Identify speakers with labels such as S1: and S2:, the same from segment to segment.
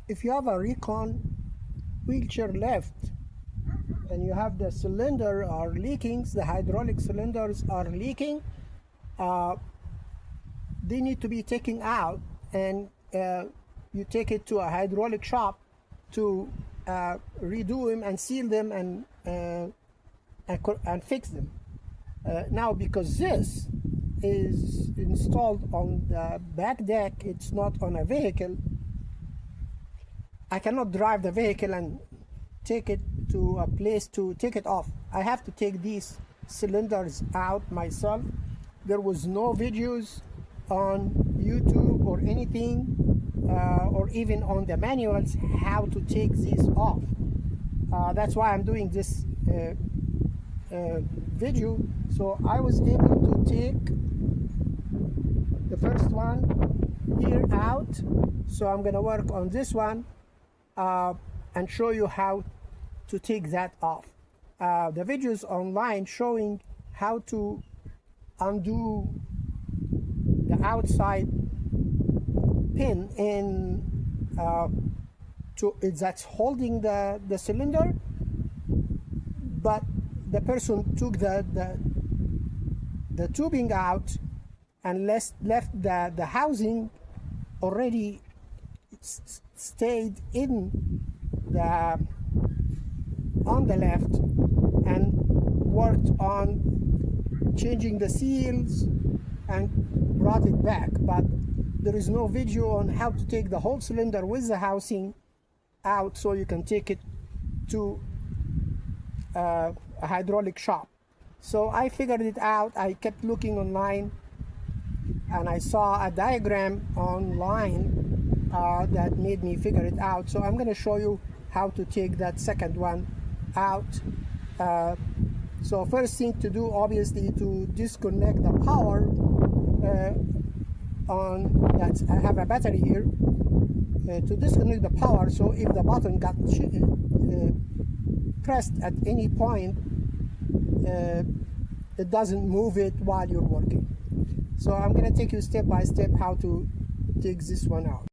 S1: if you have a RICON wheelchair lift and you have the cylinder are leaking, the hydraulic cylinders are leaking, they need to be taken out, and you take it to a hydraulic shop to redo them and seal them and fix them. Now, because this is installed on the back deck, it's not on a vehicle, I cannot drive the vehicle and take it to a place to take it off. I have to take these cylinders out myself. There was no videos on YouTube or anything, or even on the manuals how to take these off. That's why I'm doing this video. So I was able to take the first one here out. So I'm gonna work on this one and show you how to take that off. The videos online showing how to undo the outside pin in that's holding the cylinder, but the person took the tubing out and left the housing already stayed in on the left, and worked on changing the seals and brought it back. But there is no video on how to take the whole cylinder with the housing out, so you can take it to a hydraulic shop. So I figured it out. I kept looking online and I saw a diagram online that made me figure it out. So I'm going to show you how to take that second one out. So first thing to do, obviously, to disconnect the power on that. I have a battery here to disconnect the power, so if the button got pressed at any point, it doesn't move it while you're working. So I'm going to take you step by step how to take this one out.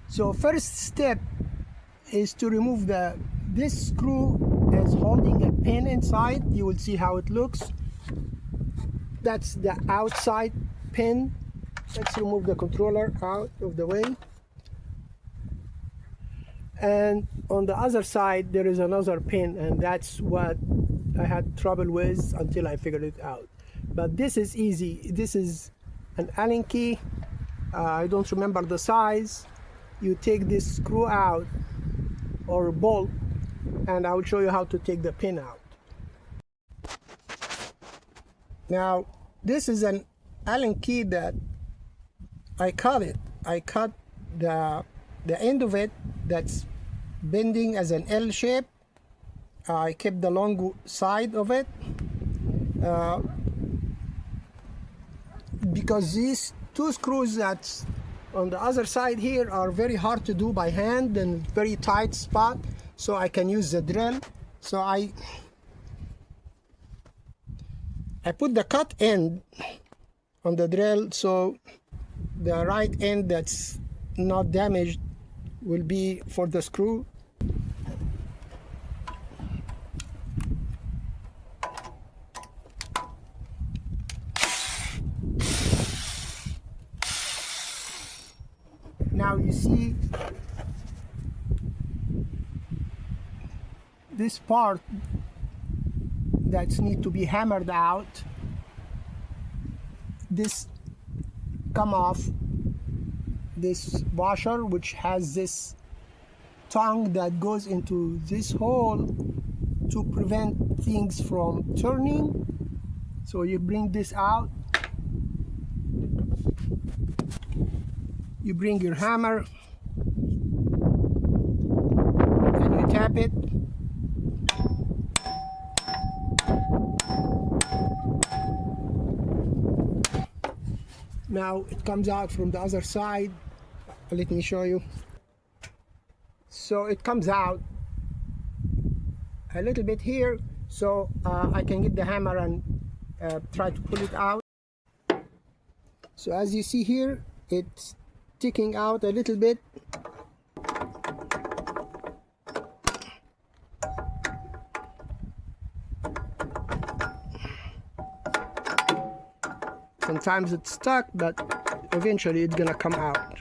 S1: So first step is to remove this screw is holding a pin inside. You will see how it looks. That's the outside pin. Let's remove the controller out of the way. And on the other side there is another pin, and that's what I had trouble with until I figured it out. But this is easy. This is an Allen key. I don't remember the size. You take this screw out or bolt, and I will show you how to take the pin out. Now, this is an Allen key that I cut it. I cut the end of it that's bending as an L shape. I kept the long side of it because these two screws that's on the other side here are very hard to do by hand and very tight spot, so I can use the drill. So I put the cut end on the drill, so the right end that's not damaged will be for the screw. Now you see this part that need to be hammered out. This come off this washer, which has this tongue that goes into this hole to prevent things from turning. So you bring this out, you bring your hammer and you tap it. Now it comes out from the other side. Let me show you. So it comes out a little bit here, so I can get the hammer and try to pull it out. So as you see here, it's sticking out a little bit. sometimes it's stuck, but eventually it's gonna come out.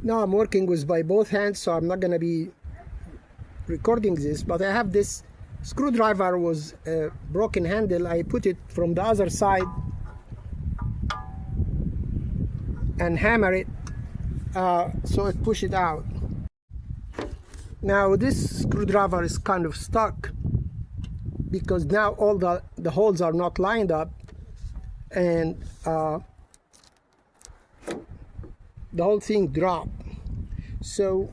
S1: Now I'm working with by both hands, so I'm not gonna be recording this, but I have this screwdriver with a broken handle. I put it from the other side and hammer it so it push it out. Now this screwdriver is kind of stuck because now all the holes are not lined up, and the whole thing dropped. So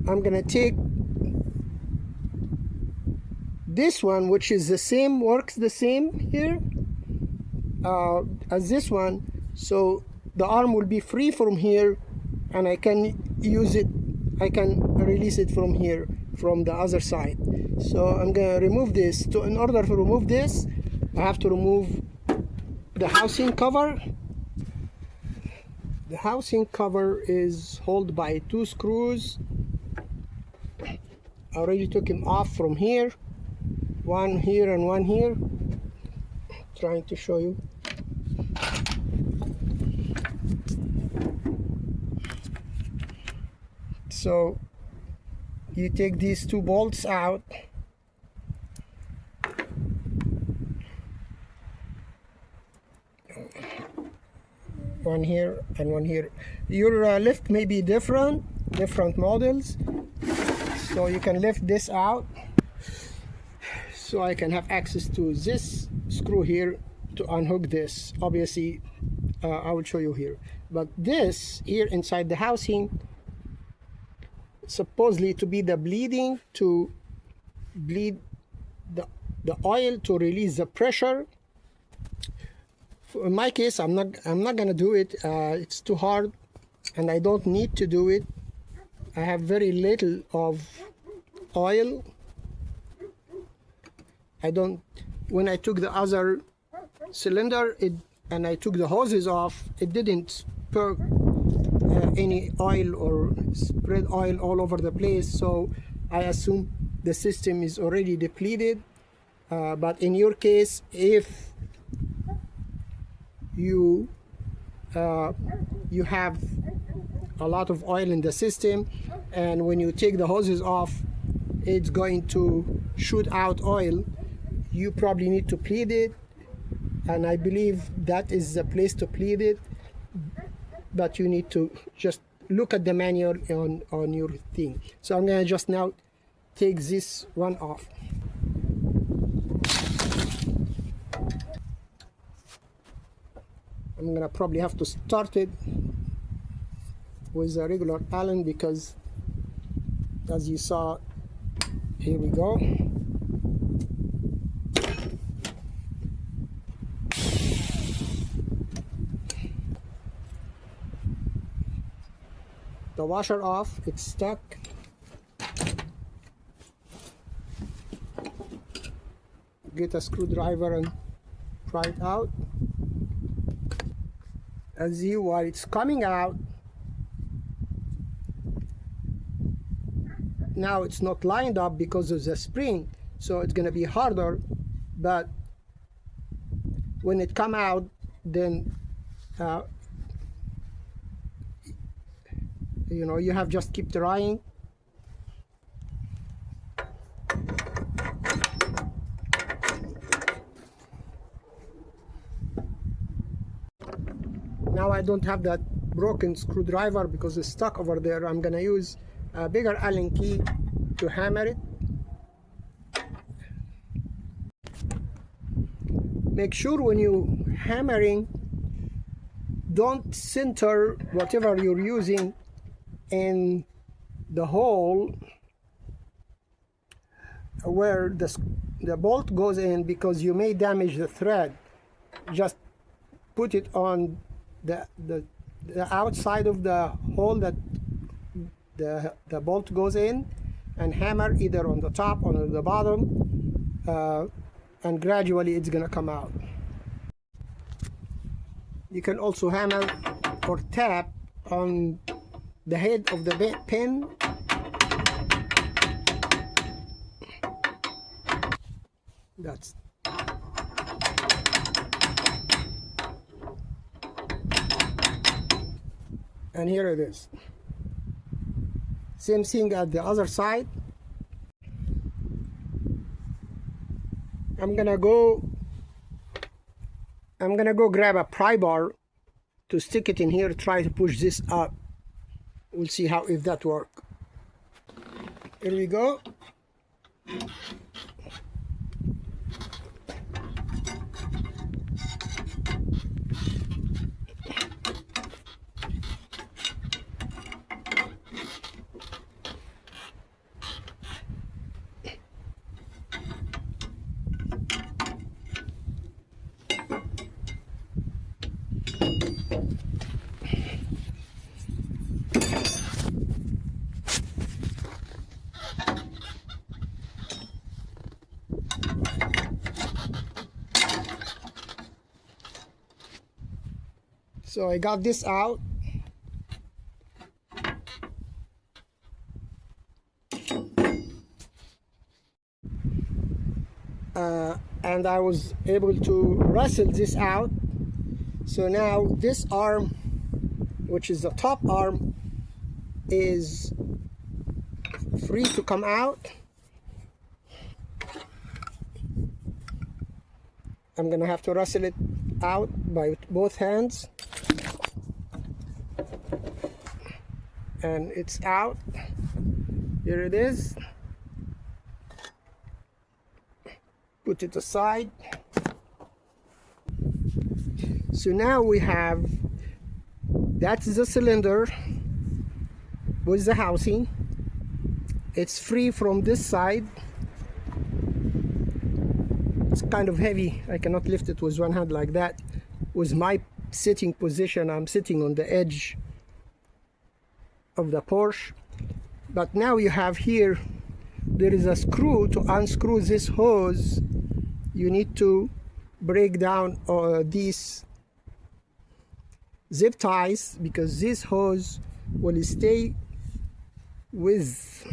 S1: I'm gonna take this one, which is the same, works the same here as this one, so the arm will be free from here, and I can use it, I can release it from here, from the other side. So I'm gonna remove this. In order to remove this, I have to remove the housing cover. The housing cover is held by 2 screws. I already took him off from here, one here and one here. Trying to show you. So you take these 2 bolts out, one here and one here. Your lift may be different models, so you can lift this out, so I can have access to this screw here to unhook this. Obviously I will show you here, but this here inside the housing, supposedly to be the bleeding, to bleed the oil to release the pressure. In my case, I'm not gonna do it. It's too hard, and I don't need to do it. I have very little of oil. I don't. When I took the other cylinder, and I took the hoses off, it didn't spurt any oil or spread oil all over the place. So I assume the system is already depleted. But in your case, if you have a lot of oil in the system, and when you take the hoses off, it's going to shoot out oil, you probably need to pleat it, and I believe that is the place to pleat it. But you need to just look at the manual on your thing. So I'm gonna just now take this one off. I'm gonna probably have to start it with a regular Allen, because as you saw, here we go. The washer off, it's stuck. Get a screwdriver and pry it out. And see, while it's coming out, now it's not lined up because of the spring, so it's gonna be harder. But when it come out, then you know, you have just keep trying. Now I don't have that broken screwdriver because it's stuck over there. I'm gonna use a bigger Allen key to hammer it. Make sure when you hammering, don't center whatever you're using in the hole where the bolt goes in, because you may damage the thread. Just put it on the outside of the hole that the bolt goes in, and hammer either on the top or on the bottom, and gradually it's gonna come out. You can also hammer or tap on the head of the pin. That's and here it is. Same thing at the other side. I'm gonna go grab a pry bar to stick it in here, try to push this up. We'll see how if that works. Here we go. So I got this out. And I was able to wrestle this out. So now this arm, which is the top arm, is free to come out. I'm gonna have to wrestle it out by both hands. And it's out. Here it is. Put it aside. So now we have, that's the cylinder with the housing. It's free from this side. It's kind of heavy. I cannot lift it with one hand like that. With my sitting position, I'm sitting on the edge of the Porsche. But now you have here, there is a screw. To unscrew this hose, you need to break down these zip ties, because this hose will stay with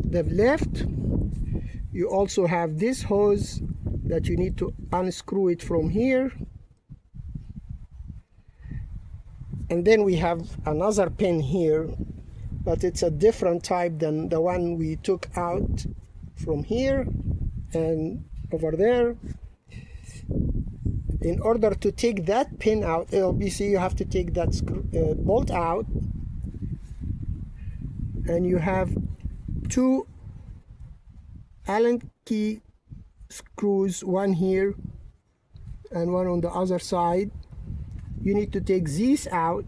S1: the left. You also have this hose that you need to unscrew it from here. And then we have another pin here, but it's a different type than the one we took out from here and over there. In order to take that pin out, obviously you have to take that bolt out, and you have two Allen key screws, one here and one on the other side. You need to take these out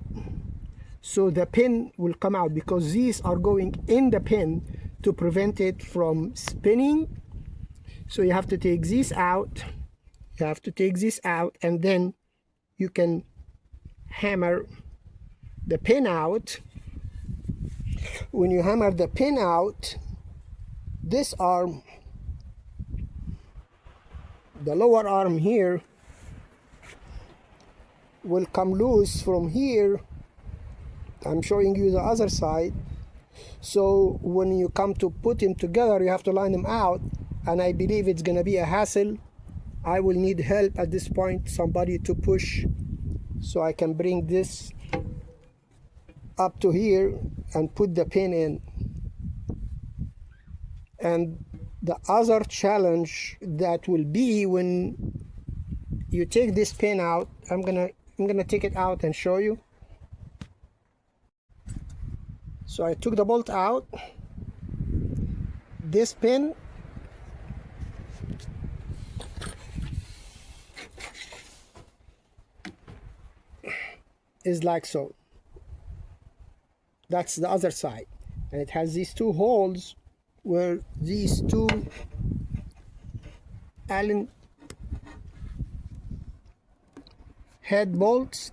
S1: so the pin will come out, because these are going in the pin to prevent it from spinning. So you have to take these out. You have to take this out, and then you can hammer the pin out. When you hammer the pin out, this arm, the lower arm here, will come loose from here. I'm showing you the other side. So when you come to put them together, you have to line them out, and I believe it's gonna be a hassle. I will need help at this point, somebody to push, so I can bring this up to here and put the pin in. And the other challenge that will be when you take this pin out, I'm gonna take it out and show you. So I took the bolt out. This pin is like so. That's the other side, and it has these two holes where these two Allen head bolts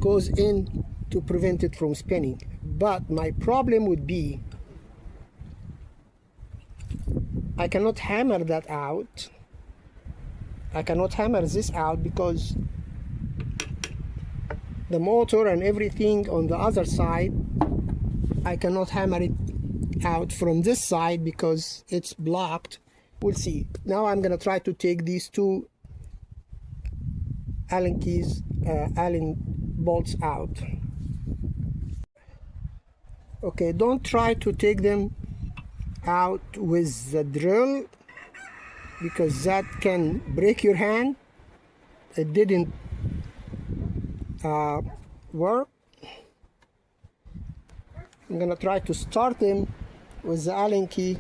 S1: goes in to prevent it from spinning. But my problem would be I cannot hammer that out I cannot hammer this out because the motor and everything on the other side, I cannot hammer it out from this side because it's blocked. We'll see. Now I'm gonna try to take these two Allen bolts out. Okay, don't try to take them out with the drill because that can break your hand. It didn't work. I'm gonna try to start them with the Allen key.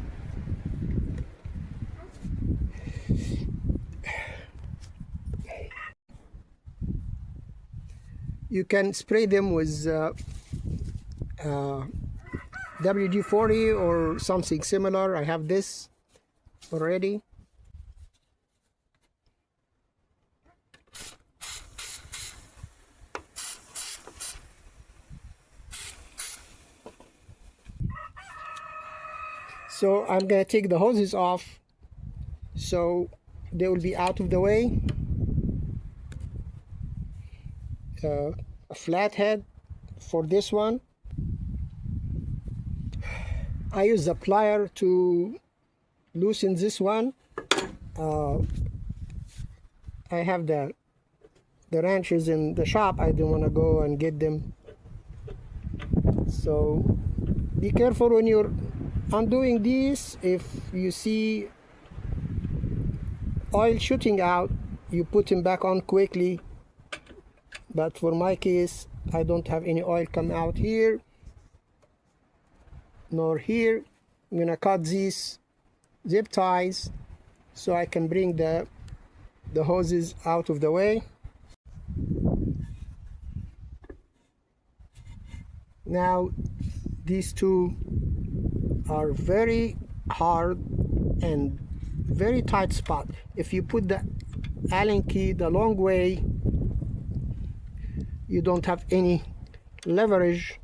S1: You can spray them with WD-40 or something similar. I have this already. So I'm gonna take the hoses off so they will be out of the way. A flathead for this one. I use the plier to loosen this one. I have the wrenches in the shop. I don't want to go and get them. So be careful when you're undoing these. If you see oil shooting out, you put them back on quickly. But for my case, I don't have any oil come out here nor here. I'm gonna cut these zip ties so I can bring the hoses out of the way. Now these two are very hard and very tight spot. If you put the Allen key the long way, you don't have any leverage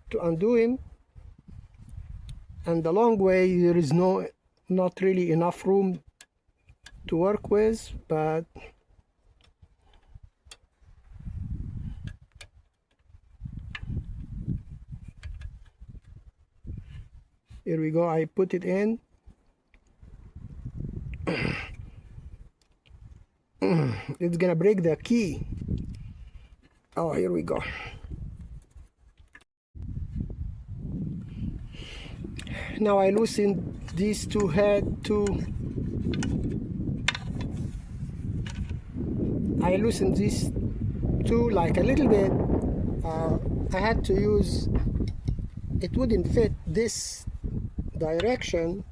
S1: to undo him, and the long way there is not really enough room to work with. But here we go. I put it in. It's gonna break the key. Oh, here we go. Now I loosen these two I loosened these two like a little bit. I had to use, it wouldn't fit this direction,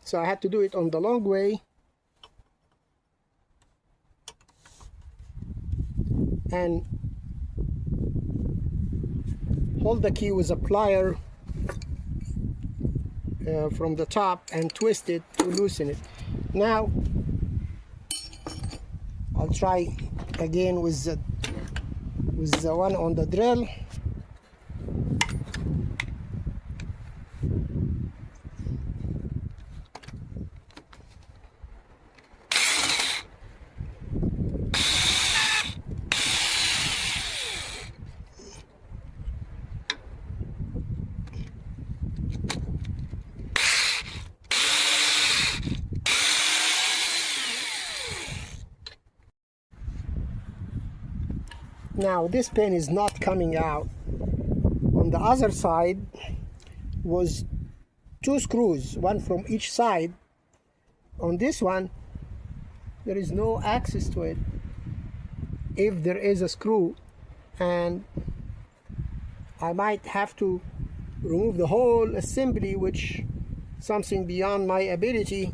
S1: so I had to do it on the long way. And hold the key with a plier from the top and twist it to loosen it. Now I'll try again with the one on the drill. Now this pin is not coming out. On the other side was two screws, one from each side. On this one there is no access to it if there is a screw, and I might have to remove the whole assembly, which something beyond my ability.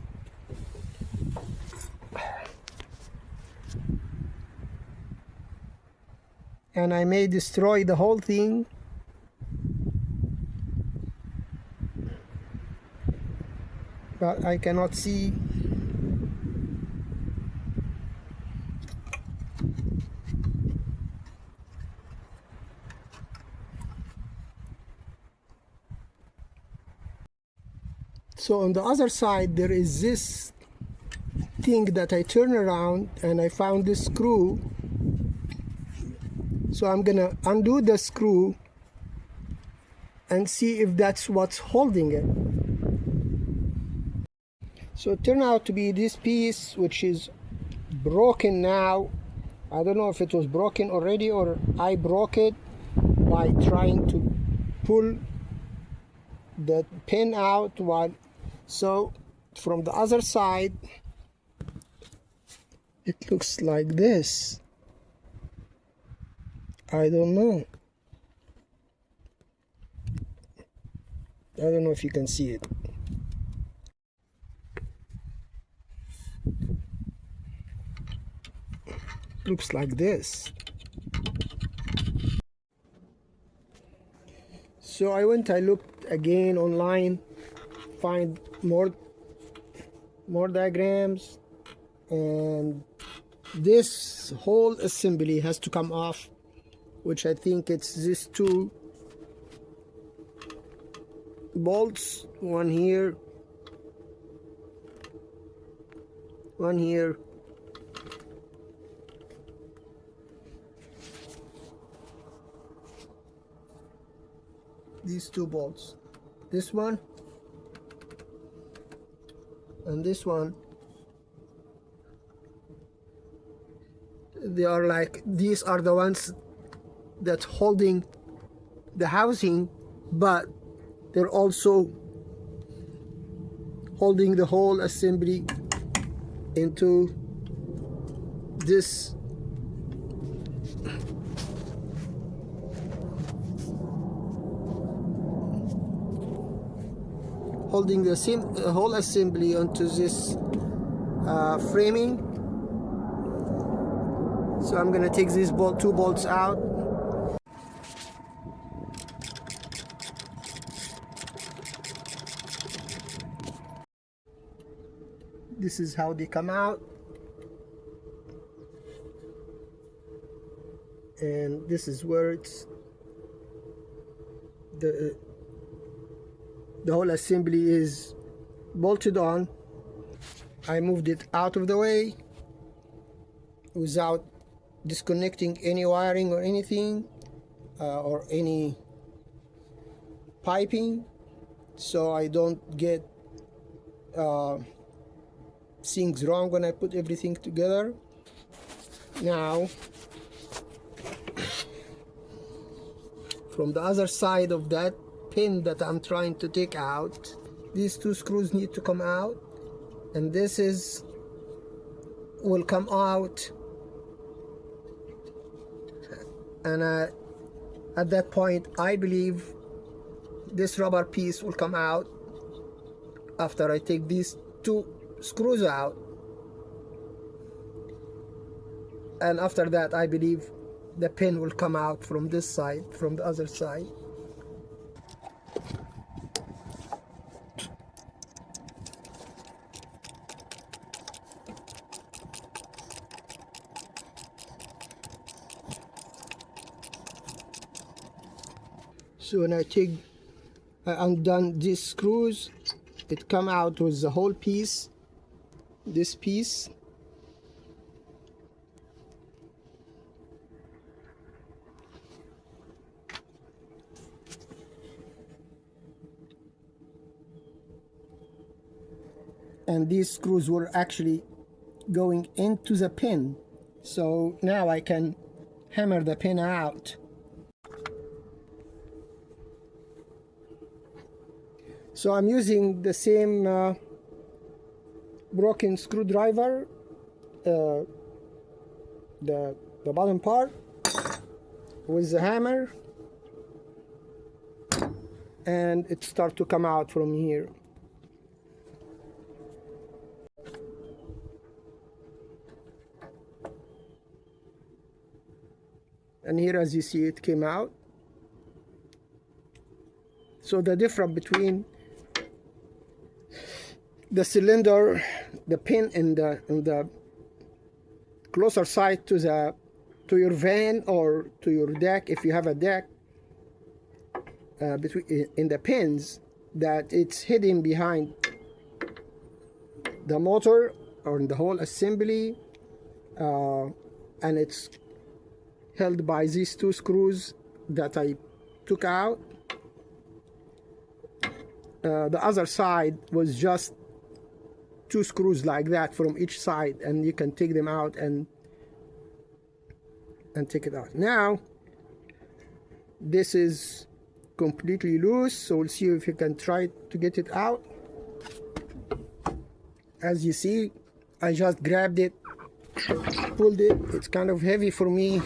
S1: And I may destroy the whole thing. But I cannot see. So on the other side there is this think that I turn around and I found this screw. So I'm gonna undo the screw and see if that's what's holding it. So it turned out to be this piece, which is broken now. I don't know if it was broken already or I broke it by trying to pull the pin out. So from the other side, it looks like this. I don't know. I don't know if you can see it. Looks like this. So I looked again online, find more diagrams, and this whole assembly has to come off, which I think it's these two bolts, one here, one here. These two bolts, this one and this one, they are like, these are the ones that holding the housing, but they're also holding the whole assembly into this holding the whole assembly onto this framing. So I'm gonna take these two bolts out. This is how they come out, and this is where it's the whole assembly is bolted on. I moved it out of the way without disconnecting any wiring or anything or any piping, so I don't get things wrong when I put everything together. Now from the other side of that pin that I'm trying to take out, these two screws need to come out, and this will come out, and at that point I believe this rubber piece will come out after I take these two screws out, and after that I believe the pin will come out from this side, from the other side. So when I undone these screws, it come out with the whole piece, this piece. And these screws were actually going into the pin. So now I can hammer the pin out. So I'm using the same broken screwdriver, the bottom part, with the hammer, and it starts to come out from here. And here, as you see, it came out. So the difference between the cylinder, the pin in the closer side to your van or to your deck, if you have a deck, in the pins, that it's hidden behind the motor or in the whole assembly, and it's held by these two screws that I took out. The other side was just two screws like that from each side, and you can take them out and take it out. Now this is completely loose, so we'll see if you can try to get it out. As you see, I just grabbed it, pulled it. It's kind of heavy for me.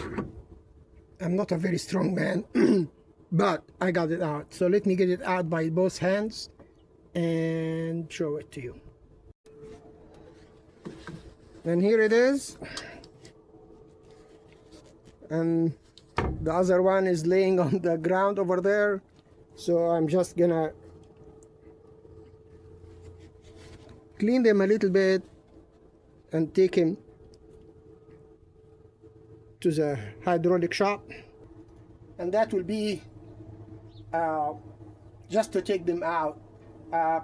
S1: I'm not a very strong man, but I got it out. So let me get it out by both hands and show it to you. And here it is. And the other one is laying on the ground over there. So I'm just gonna clean them a little bit and take him to the hydraulic shop, and that will be just to take them out,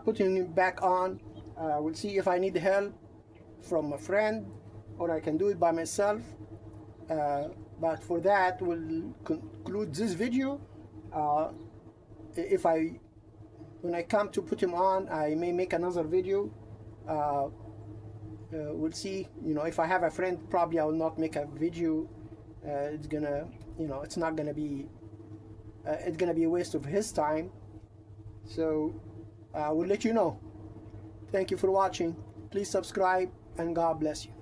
S1: putting them back on. We'll see if I need help from a friend or I can do it by myself, but for that we'll conclude this video. When I come to put him on, I may make another video. We'll see. If I have a friend, probably I will not make a video. It's gonna, it's not gonna be, it's gonna be a waste of his time. So we'll let you know. Thank you for watching. Please subscribe, and God bless you.